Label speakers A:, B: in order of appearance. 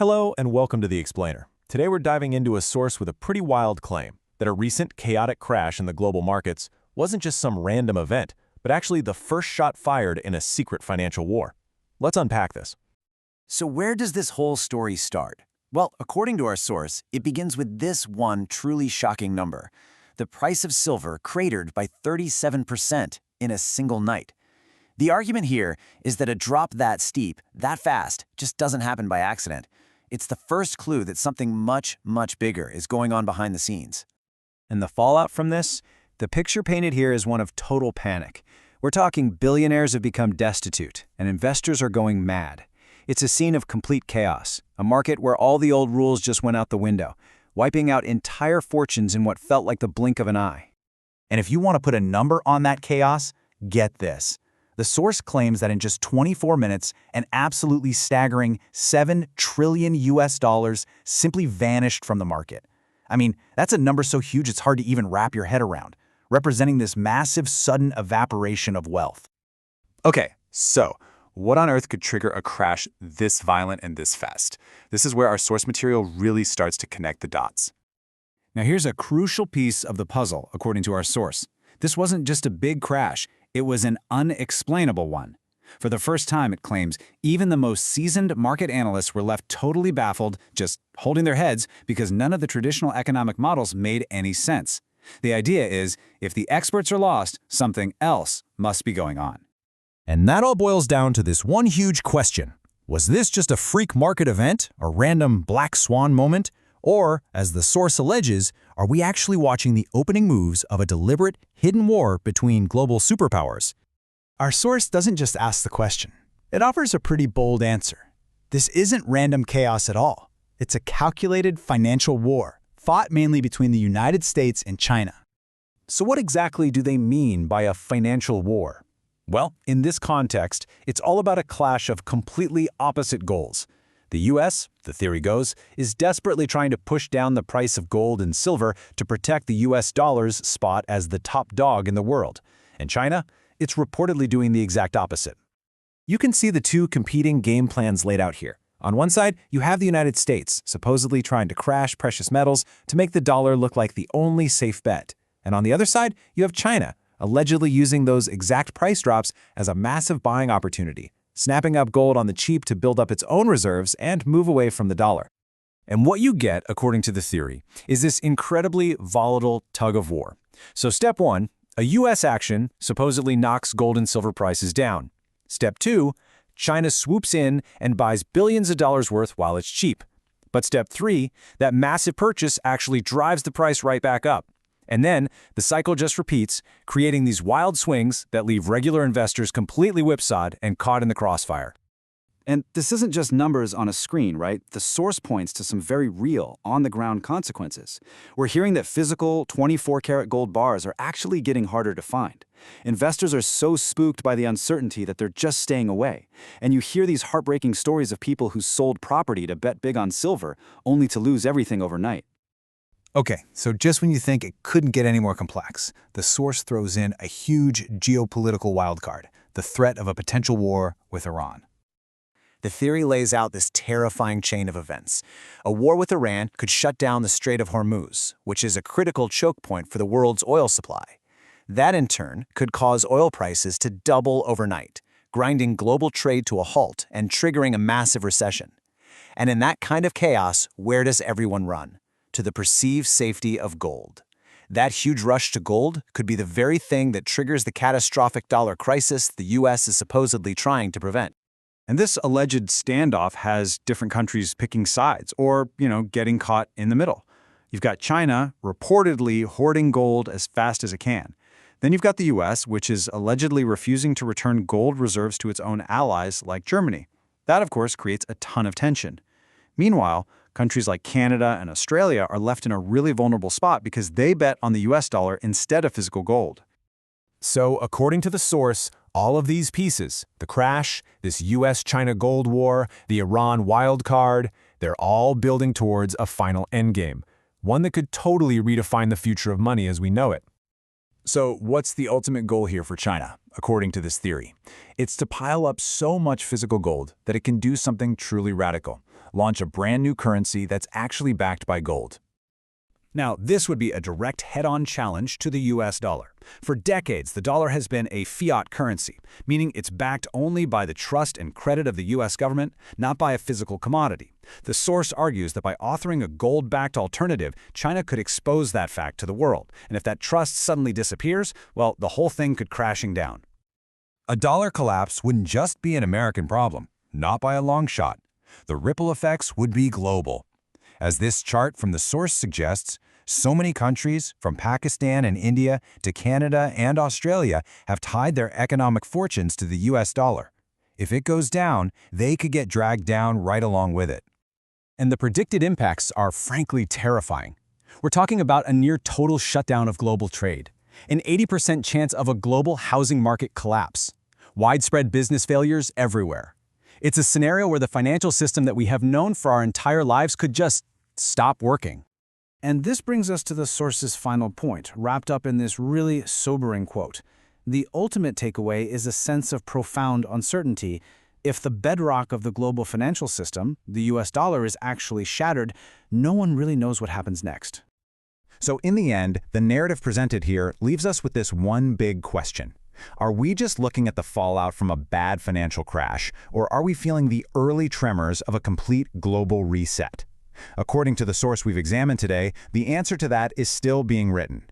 A: Hello and welcome to The Explainer. Today we're diving into a source with a pretty wild claim that a recent chaotic crash in the global markets wasn't just some random event, but actually the first shot fired in a secret financial war. Let's unpack this.
B: So where does this whole story start? Well, according to our source, it begins with this one truly shocking number. The price of silver cratered by 37% in a single night. The argument here is that a drop that steep, that fast, just doesn't happen by accident. It's the first clue that something much, much bigger is going on behind the scenes.
C: And the fallout from this? The picture painted here is one of total panic. We're talking billionaires have become destitute, and investors are going mad. It's a scene of complete chaos, a market where all the old rules just went out the window, wiping out entire fortunes in what felt like the blink of an eye.
D: And if you want to put a number on that chaos, get this. The source claims that in just 24 minutes, an absolutely staggering $7 trillion simply vanished from the market. I mean, that's a number so huge it's hard to even wrap your head around, representing this massive sudden evaporation of wealth.
E: Okay, so what on earth could trigger a crash this violent and this fast? This is where our source material really starts to connect the dots.
C: Now here's a crucial piece of the puzzle, according to our source. This wasn't just a big crash, it was an unexplainable one. For the first time, it claims, even the most seasoned market analysts were left totally baffled, just holding their heads because none of the traditional economic models made any sense. The idea is, if the experts are lost, something else must be going on.
A: And that all boils down to this one huge question. Was this just a freak market event, a random black swan moment? Or, as the source alleges, are we actually watching the opening moves of a deliberate, hidden war between global superpowers?
F: Our source doesn't just ask the question. It offers a pretty bold answer. This isn't random chaos at all. It's a calculated financial war, fought mainly between the United States and China.
A: So what exactly do they mean by a financial war? Well, in this context, it's all about a clash of completely opposite goals. The U.S., the theory goes, is desperately trying to push down the price of gold and silver to protect the U.S. dollar's spot as the top dog in the world. And China, it's reportedly doing the exact opposite. You can see the two competing game plans laid out here. On one side, you have the United States, supposedly trying to crash precious metals to make the dollar look like the only safe bet. And on the other side, you have China, allegedly using those exact price drops as a massive buying opportunity, snapping up gold on the cheap to build up its own reserves and move away from the dollar. And what you get, according to the theory, is this incredibly volatile tug-of-war. So step one, a U.S. action supposedly knocks gold and silver prices down. Step two, China swoops in and buys billions of dollars worth while it's cheap. But step three, that massive purchase actually drives the price right back up. And then the cycle just repeats, creating these wild swings that leave regular investors completely whipsawed and caught in the crossfire.
C: And this isn't just numbers on a screen, right? The source points to some very real, on-the-ground consequences. We're hearing that physical 24-karat gold bars are actually getting harder to find. Investors are so spooked by the uncertainty that they're just staying away. And you hear these heartbreaking stories of people who sold property to bet big on silver, only to lose everything overnight.
F: Okay, so just when you think it couldn't get any more complex, the source throws in a huge geopolitical wildcard, the threat of a potential war with Iran.
B: The theory lays out this terrifying chain of events. A war with Iran could shut down the Strait of Hormuz, which is a critical choke point for the world's oil supply. That, in turn, could cause oil prices to double overnight, grinding global trade to a halt and triggering a massive recession. And in that kind of chaos, where does everyone run? To the perceived safety of gold. That huge rush to gold could be the very thing that triggers the catastrophic dollar crisis the U.S. is supposedly trying to prevent.
C: And this alleged standoff has different countries picking sides or, getting caught in the middle. You've got China reportedly hoarding gold as fast as it can. Then you've got the U.S., which is allegedly refusing to return gold reserves to its own allies like Germany. That, of course, creates a ton of tension. Meanwhile, countries like Canada and Australia are left in a really vulnerable spot because they bet on the US dollar instead of physical gold.
A: So, according to the source, all of these pieces, the crash, this US-China gold war, the Iran wildcard, they're all building towards a final endgame, one that could totally redefine the future of money as we know it. So, what's the ultimate goal here for China?
B: according to this theory. It's to pile up so much physical gold that it can do something truly radical, launch a brand new currency that's actually backed by gold.
A: Now, this would be a direct head-on challenge to the US dollar. For decades, the dollar has been a fiat currency, meaning it's backed only by the trust and credit of the US government, not by a physical commodity. The source argues that by authoring a gold-backed alternative, China could expose that fact to the world, and if that trust suddenly disappears, well, the whole thing could crashing down.
E: A dollar collapse wouldn't just be an American problem, not by a long shot. The ripple effects would be global. As this chart from the source suggests, so many countries, from Pakistan and India to Canada and Australia, have tied their economic fortunes to the US dollar. If it goes down, they could get dragged down right along with it.
A: And the predicted impacts are frankly terrifying. We're talking about a near total shutdown of global trade, an 80% chance of a global housing market collapse, widespread business failures everywhere. It's a scenario where the financial system that we have known for our entire lives could just stop working. And this brings us to the source's final point, wrapped up in this really sobering quote. The ultimate takeaway is a sense of profound uncertainty. If the bedrock of the global financial system, the US dollar, is actually shattered, no one really knows what happens next.
B: So in the end, the narrative presented here leaves us with this one big question. Are we just looking at the fallout from a bad financial crash, or are we feeling the early tremors of a complete global reset? According to the source we've examined today, the answer to that is still being written.